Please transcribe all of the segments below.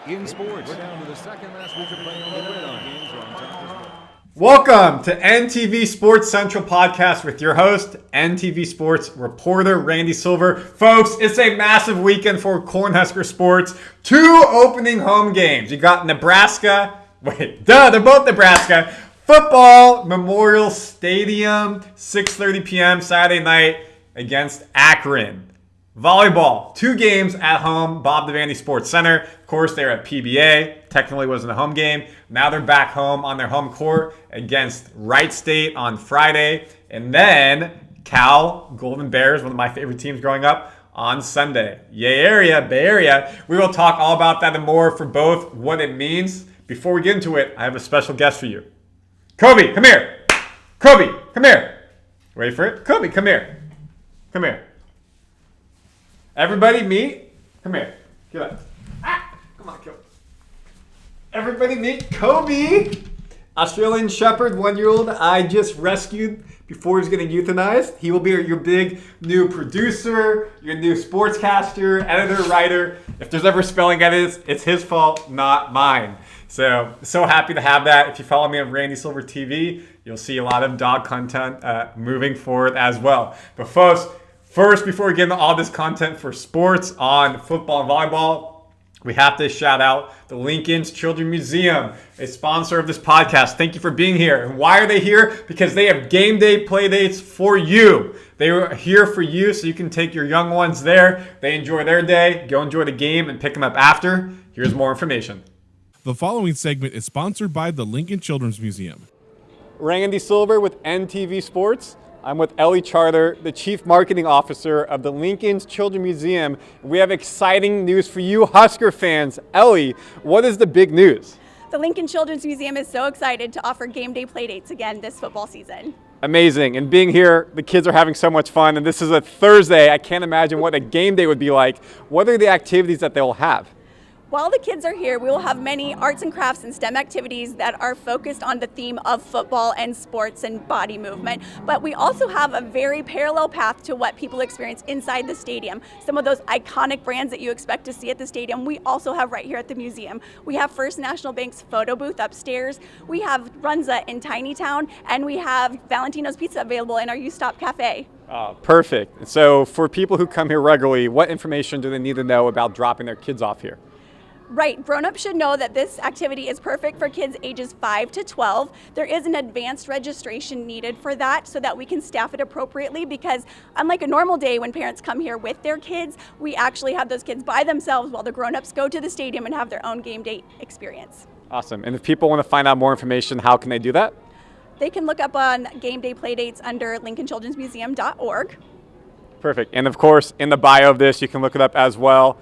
in sports. We're down to the second last week of playing on the gridiron. Games are on top as well. Welcome to NTV Sports Central Podcast with your host, NTV Sports reporter Randy Silver. Folks, it's a massive weekend for Cornhusker sports. 2 opening home games. You got Nebraska. They're both Nebraska. Football, Memorial Stadium, 6:30 p.m. Saturday night against Akron. Volleyball, 2 games at home, Bob Devaney Sports Center. Of course, they're at PBA. Technically wasn't a home game. Now they're back home on their home court against Wright State on Friday. And then Cal, Golden Bears, one of my favorite teams growing up, on Sunday. Yay area, Bay Area. We will talk all about that and more for both what it means. Before we get into it, I have a special guest for you. Kobe, come here. Kobe, come here. Ready for it? Kobe, come here. Come here. Everybody meet. Come here. Get up. Come on, Kobe. Everybody meet Kobe. Australian Shepherd, 1-year-old I just rescued before he's getting euthanized. He will be your big new producer, your new sportscaster, editor, writer. If there's ever spelling edits, it's his fault, not mine. So happy to have that. If you follow me on Randy Silver TV, you'll see a lot of dog content moving forward as well. But folks, first, before we get into all this content for sports on football and volleyball, we have to shout out the Lincoln's Children's Museum, a sponsor of this podcast. Thank you for being here. And why are they here? Because they have game day play dates for you. They are here for you so you can take your young ones there. They enjoy their day, go enjoy the game, and pick them up after. Here's more information. The following segment is sponsored by the Lincoln Children's Museum. Randy Silver with NTV Sports. I'm with Ellie Charter, the Chief Marketing Officer of the Lincoln's Children's Museum. We have exciting news for you Husker fans. Ellie, what is the big news? The Lincoln Children's Museum is so excited to offer game day playdates again this football season. Amazing. And being here, the kids are having so much fun. And this is a Thursday. I can't imagine what a game day would be like. What are the activities that they'll have? While the kids are here, we will have many arts and crafts and STEM activities that are focused on the theme of football and sports and body movement. But we also have a very parallel path to what people experience inside the stadium. Some of those iconic brands that you expect to see at the stadium, we also have right here at the museum. We have First National Bank's photo booth upstairs. We have Runza in Tiny Town, and we have Valentino's Pizza available in our U-Stop Cafe. Perfect. So for people who come here regularly, what information do they need to know about dropping their kids off here? Right, grown-ups should know that this activity is perfect for kids ages 5 to 12. There is an advanced registration needed for that so that we can staff it appropriately, because unlike a normal day when parents come here with their kids, we actually have those kids by themselves while the grown-ups go to the stadium and have their own game day experience. Awesome. And if people want to find out more information, how can they do that? They can look up on game day playdates under lincolnchildrensmuseum.org. Perfect. And of course, in the bio of this, you can look it up as well.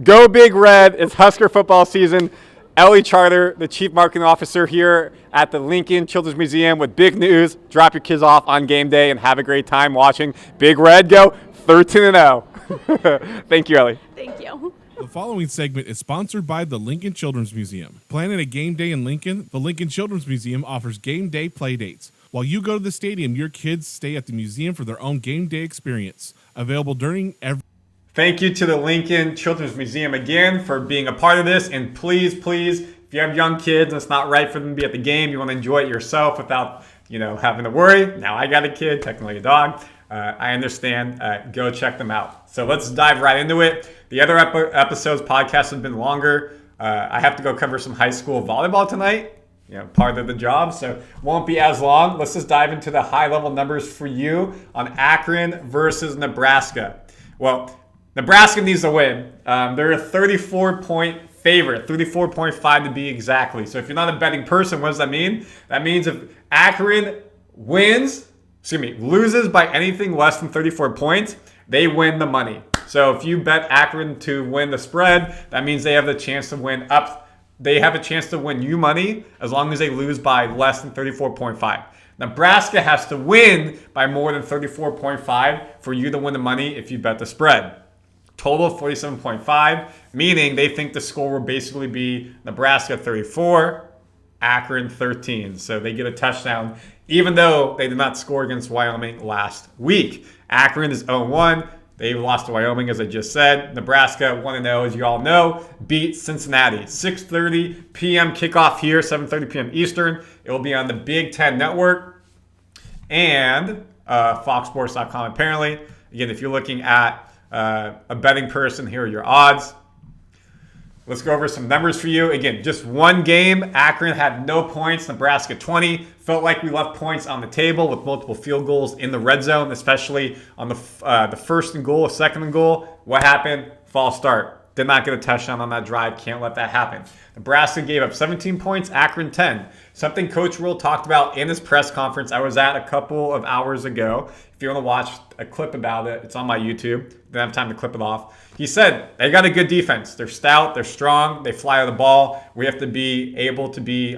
Go Big Red. It's Husker football season. Ellie Charter, the Chief Marketing Officer here at the Lincoln Children's Museum with big news. Drop your kids off on game day and have a great time watching Big Red go 13-0. Thank you, Ellie. Thank you. The following segment is sponsored by the Lincoln Children's Museum. Planning a game day in Lincoln, the Lincoln Children's Museum offers game day play dates. While you go to the stadium, your kids stay at the museum for their own game day experience. Available during every... Thank you to the Lincoln Children's Museum again for being a part of this. And please, if you have young kids and it's not right for them to be at the game, you want to enjoy it yourself without, having to worry. Now I got a kid, technically a dog. I understand. Go check them out. So let's dive right into it. The other episodes, podcasts have been longer. I have to go cover some high school volleyball tonight. Part of the job, so won't be as long. Let's just dive into the high-level numbers for you on Akron versus Nebraska. Well, Nebraska needs to win. They're a 34-point favorite, 34.5 to be exactly. So if you're not a betting person, what does that mean? That means if Akron loses by anything less than 34 points, they win the money. So if you bet Akron to win the spread, that means they have the chance to win up. They have a chance to win you money as long as they lose by less than 34.5. Nebraska has to win by more than 34.5 for you to win the money if you bet the spread. Total 47.5, meaning they think the score will basically be Nebraska 34, Akron 13. So they get a touchdown, even though they did not score against Wyoming last week. Akron is 0-1. They lost to Wyoming, as I just said. Nebraska, 1-0, as you all know, beat Cincinnati. 6:30 p.m. kickoff here, 7:30 p.m. Eastern. It will be on the Big Ten Network and FoxSports.com, apparently. Again, if you're looking at a betting person, here are your odds. Let's go over some numbers for you. Again, just one game. Akron had no points. Nebraska 20. Felt like we left points on the table with multiple field goals in the red zone, especially on the first and goal, second and goal. What happened? False start. Did not get a touchdown on that drive. Can't let that happen. Nebraska gave up 17 points. Akron 10. Something Coach Rule talked about in his press conference I was at a couple of hours ago. If you want to watch a clip about it, it's on my YouTube. Didn't have time to clip it off. He said they got a good defense. They're stout. They're strong. They fly the ball. We have to be able to be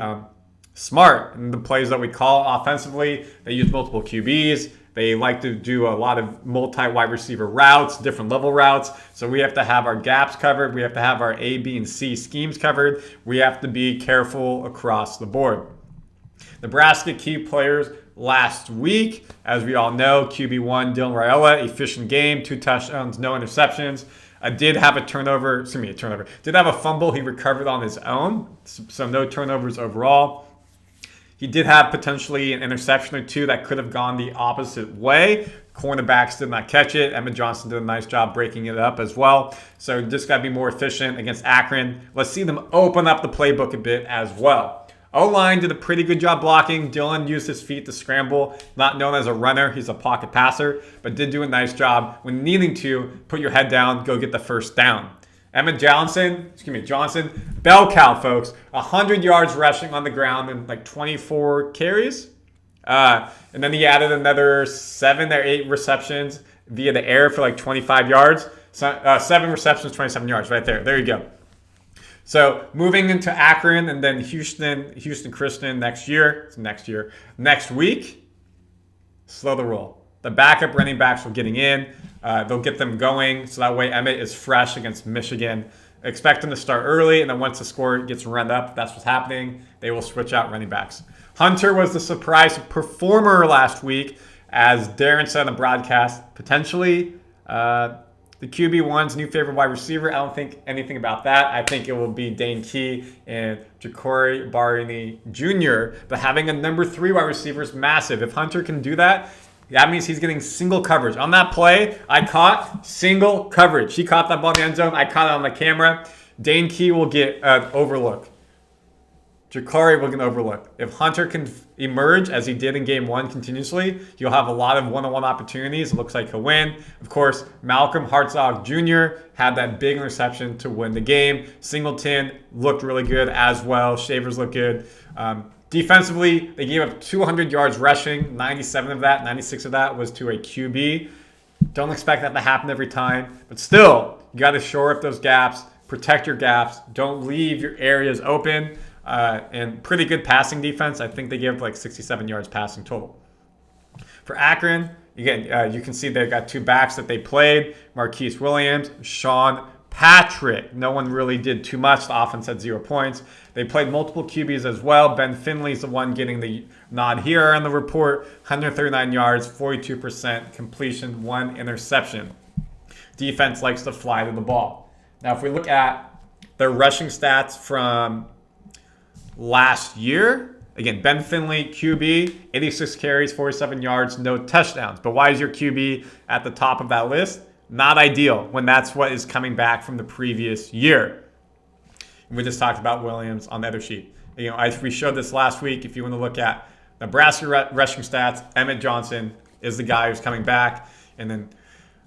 smart in the plays that we call offensively. They use multiple QBs. They like to do a lot of multi-wide receiver routes, different level routes. So we have to have our gaps covered. We have to have our A, B, and C schemes covered. We have to be careful across the board. Nebraska key players last week, as we all know, QB1, Dylan Raiola, efficient game, 2 touchdowns, no interceptions. Did have Did have a fumble he recovered on his own, so no turnovers overall. He did have potentially an interception or 2 that could have gone the opposite way. Cornerbacks did not catch it. Emmett Johnson did a nice job breaking it up as well. So just got to be more efficient against Akron. Let's see them open up the playbook a bit as well. O-line did a pretty good job blocking. Dylan used his feet to scramble. Not known as a runner. He's a pocket passer, but did do a nice job when needing to put your head down, go get the first down. Emmett Johnson, bell cow, folks. 100 yards rushing on the ground and like 24 carries. And then he added another 7 or 8 receptions via the air for like 25 yards. 7 receptions, 27 yards right there. There you go. So moving into Akron and then Houston Christian next week, slow the roll. The backup running backs are getting in. They'll get them going, so that way Emmett is fresh against Michigan. Expect them to start early, and then once the score gets run up, that's what's happening, they will switch out running backs. Hunter was the surprise performer last week, as Darren said on the broadcast, potentially the QB1's new favorite wide receiver. I don't think anything about that. I think it will be Dane Key and Ja'Cory Barney Jr., but having a number 3 wide receiver is massive. If Hunter can do that, that means he's getting single coverage. On that play, I caught single coverage. He caught that ball in the end zone. I caught it on the camera. Dane Key will get an overlook. Ja'Cory will get an overlook. If Hunter can emerge, as he did in game 1 continuously, you'll have a lot of one-on-one opportunities. It looks like he'll win. Of course, Malcolm Hartzog Jr. had that big interception to win the game. Singleton looked really good as well. Shavers looked good. Defensively, they gave up 200 yards rushing. 96 of that was to a QB. Don't expect that to happen every time. But still, you got to shore up those gaps, protect your gaps. Don't leave your areas open. And pretty good passing defense. I think they gave up like 67 yards passing total. For Akron, again, you can see they've got 2 backs that they played. Marquise Williams, Sean Patrick. No one really did too much. The offense had 0 points. They played multiple QBs as well. Ben Finley's the one getting the nod here on the report. 139 yards, 42% completion, 1 interception. Defense likes to fly to the ball. Now, if we look at their rushing stats from last year, again, Ben Finley, QB, 86 carries, 47 yards, no touchdowns. But why is your QB at the top of that list? Not ideal when that's what is coming back from the previous year. We just talked about Williams on the other sheet. We showed this last week. If you want to look at Nebraska rushing stats, Emmett Johnson is the guy who's coming back. And then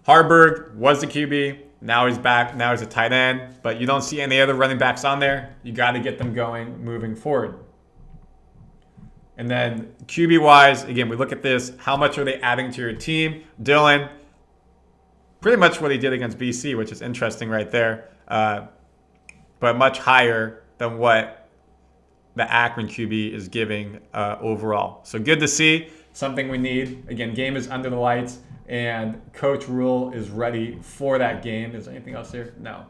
Harburg was the QB. Now he's back. Now he's a tight end. But you don't see any other running backs on there. You got to get them going moving forward. And then QB-wise, again, we look at this. How much are they adding to your team? Dylan, pretty much what he did against BC, which is interesting right there. But much higher than what the Akron QB is giving overall. So good to see. Something we need. Again, game is under the lights, and Coach Rule is ready for that game. Is there anything else here? No.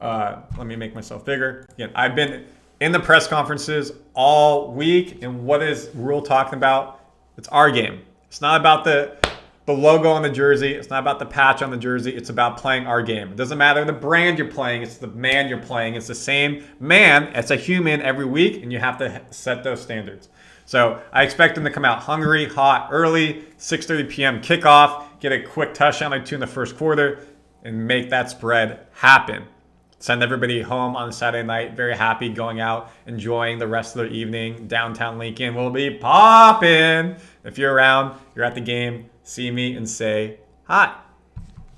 Let me make myself bigger. Again, I've been in the press conferences all week, and what is Rule talking about? It's our game. It's not about the the logo on the jersey. It's not about the patch on the jersey. It's about playing our game. It doesn't matter the brand you're playing. It's the man you're playing. It's the same man. It's a human every week, and you have to set those standards. So I expect them to come out hungry, hot, early, 6:30 p.m. kickoff, get a quick touchdown or two in the first quarter, and make that spread happen. Send everybody home on a Saturday night, very happy, going out, enjoying the rest of their evening. Downtown Lincoln will be popping. If you're around, you're at the game, see me and say hi.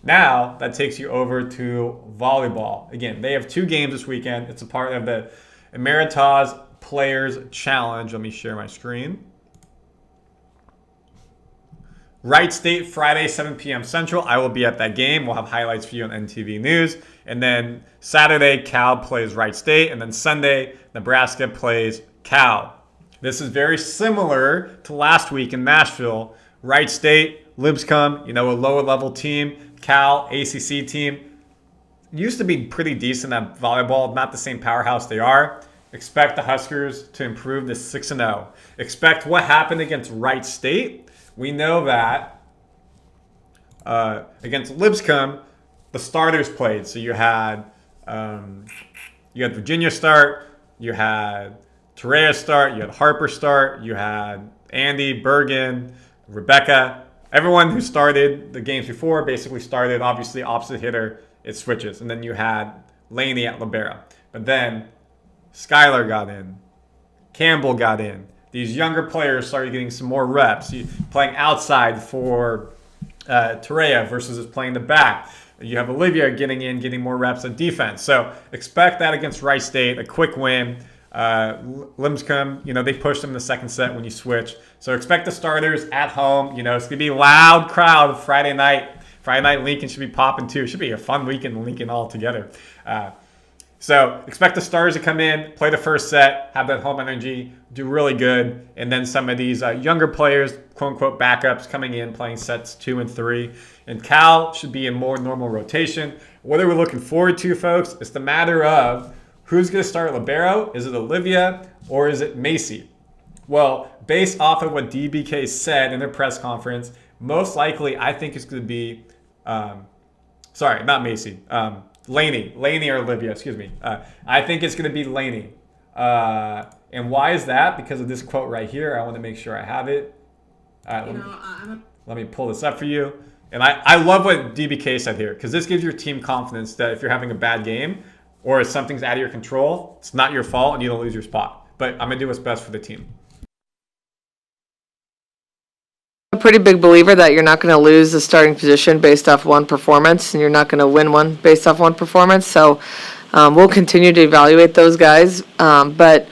Now, that takes you over to volleyball. Again, they have 2 games this weekend. It's a part of the Emeritus Players Challenge. Let me share my screen. Wright State, Friday, 7 p.m. Central. I will be at that game. We'll have highlights for you on NTV News. And then Saturday, Cal plays Wright State. And then Sunday, Nebraska plays Cal. This is very similar to last week in Nashville. Wright State, Lipscomb, a lower level team. Cal, ACC team. Used to be pretty decent at volleyball. Not the same powerhouse they are. Expect the Huskers to improve to 6-0. Expect what happened against Wright State. We know that against Lipscomb, the starters played. So you had Virginia start, you had Torreya start, you had Harper start, you had Andy, Bergen, Rebecca. Everyone who started the games before basically started, obviously opposite hitter, it switches. And then you had Laney at libero. But then Skylar got in, Campbell got in. These younger players started getting some more reps. Playing outside for Torreya versus playing the back. You have Olivia getting more reps on defense. So expect that against Wright State, a quick win. Lipscomb, they pushed them in the second set when you switch. So expect the starters at home. It's going to be a loud crowd Friday night. Friday night Lincoln should be popping too. It should be a fun weekend in Lincoln all together. So expect the starters to come in, play the first set, have that home energy, do really good. And then some of these younger players, quote-unquote backups, coming in, playing sets 2 and 3. And Cal should be in more normal rotation. What are we looking forward to, folks? It's the matter of who's going to start libero. Is it Olivia or is it Macy? Well, based off of what DBK said in their press conference, most likely I think it's going to be, sorry, not Macy. Laney or Olivia, excuse me. I think it's going to be Laney. And why is that? Because of this quote right here. I want to make sure I have it. Let me pull this up for you. And I love what DBK said here, because this gives your team confidence that if you're having a bad game or if something's out of your control, it's not your fault and you don't lose your spot. But I'm going to do what's best for the team. A pretty big believer that you're not going to lose the starting position based off one performance, and you're not going to win one based off one performance. So we'll continue to evaluate those guys. But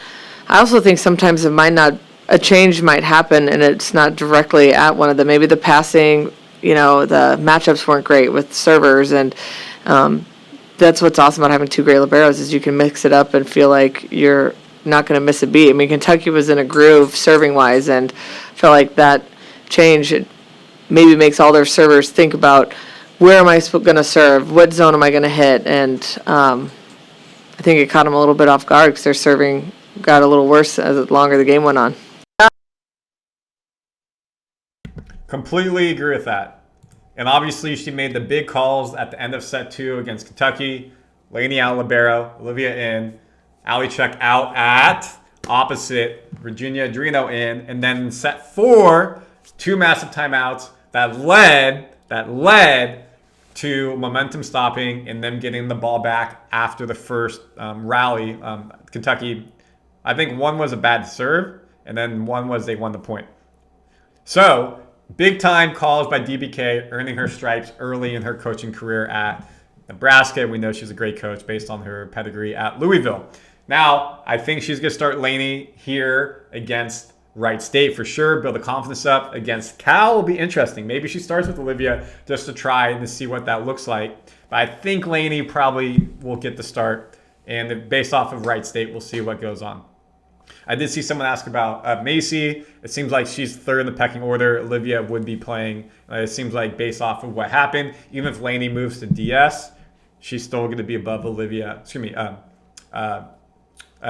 I also think sometimes a change might happen, and it's not directly at one of them. Maybe the passing, the matchups weren't great with servers, and that's what's awesome about having 2 great liberos is you can mix it up and feel like you're not going to miss a beat. I mean, Kentucky was in a groove serving-wise, and I felt like that change, it maybe makes all their servers think about where am I going to serve, what zone am I going to hit, and I think it caught them a little bit off guard because their serving got a little worse as the longer the game went on. Completely agree with that. And obviously she made the big calls at the end of set 2 against Kentucky. Laney out libero, Olivia in, Alichek out at opposite, Virginia Adreno in, and then set 4, 2 massive timeouts that led to momentum stopping and them getting the ball back after the first rally. Kentucky, I think one was a bad serve, and then one was they won the point. So big time calls by DBK, earning her stripes early in her coaching career at Nebraska. We know she's a great coach based on her pedigree at Louisville. Now, I think she's going to start Laney here against Wright State for sure. Build the confidence up. Against Cal will be interesting. Maybe she starts with Olivia just to try and to see what that looks like. But I think Laney probably will get the start. And based off of Wright State, we'll see what goes on. I did see someone ask about Macy. It seems like she's third in the pecking order. Olivia would be playing. It seems like based off of what happened, even if Laney moves to DS, she's still going to be above Olivia.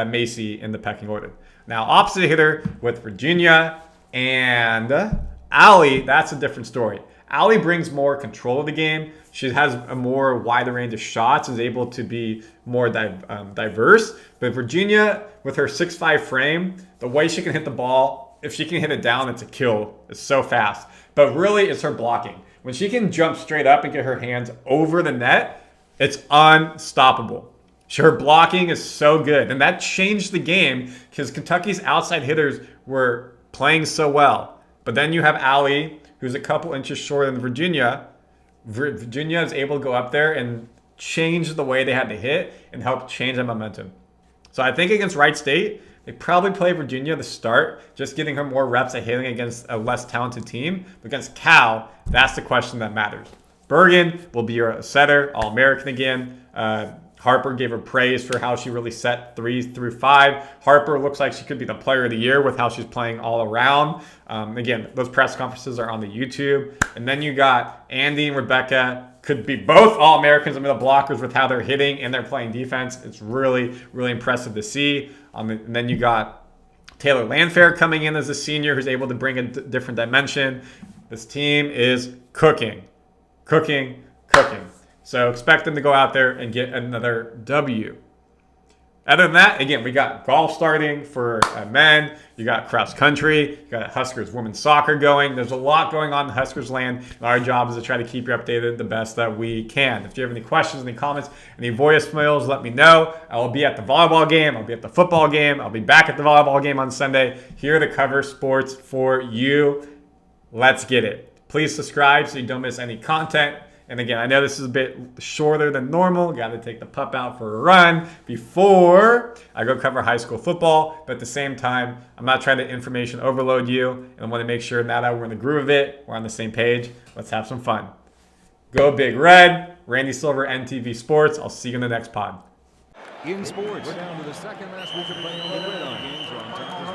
Macy in the pecking order. Now, opposite hitter with Virginia and Allie, that's a different story. Allie brings more control of the game. She has a more wider range of shots, is able to be more diverse. But Virginia, with her 6'5" frame, the way she can hit the ball, if she can hit it down, it's a kill. It's so fast. But really, it's her blocking. When she can jump straight up and get her hands over the net, it's unstoppable. Her blocking is so good. And that changed the game because Kentucky's outside hitters were playing so well. But then you have Allie, who's a couple inches shorter than Virginia. Virginia is able to go up there and change the way they had to hit and help change the momentum. So I think against Wright State, they probably play Virginia to start, just getting her more reps at hitting against a less talented team. But against Cal, that's the question that matters. Bergen will be your setter, All-American again. Harper gave her praise for how she really set 3 through 5. Harper looks like she could be the player of the year with how she's playing all around. Again, those press conferences are on the YouTube. And then you got Andy and Rebecca, could be both All-Americans. I mean, the blockers with how they're hitting and they're playing defense. It's really, really impressive to see. And then you got Taylor Landfair coming in as a senior who's able to bring a different dimension. This team is cooking. So expect them to go out there and get another W. Other than that, again, we got golf starting for men. You got cross country. You got Huskers women's soccer going. There's a lot going on in Huskers land. And our job is to try to keep you updated the best that we can. If you have any questions, any comments, any voicemails, let me know. I will be at the volleyball game. I'll be at the football game. I'll be back at the volleyball game on Sunday. Here to cover sports for you. Let's get it. Please subscribe so you don't miss any content. And again, I know this is a bit shorter than normal. Got to take the pup out for a run before I go cover high school football. But at the same time, I'm not trying to information overload you. And I want to make sure now that we're in the groove of it, we're on the same page. Let's have some fun. Go Big Red. Randy Silver, NTV Sports. I'll see you in the next pod. In sports, we're down to the second last week of playing on the gridiron.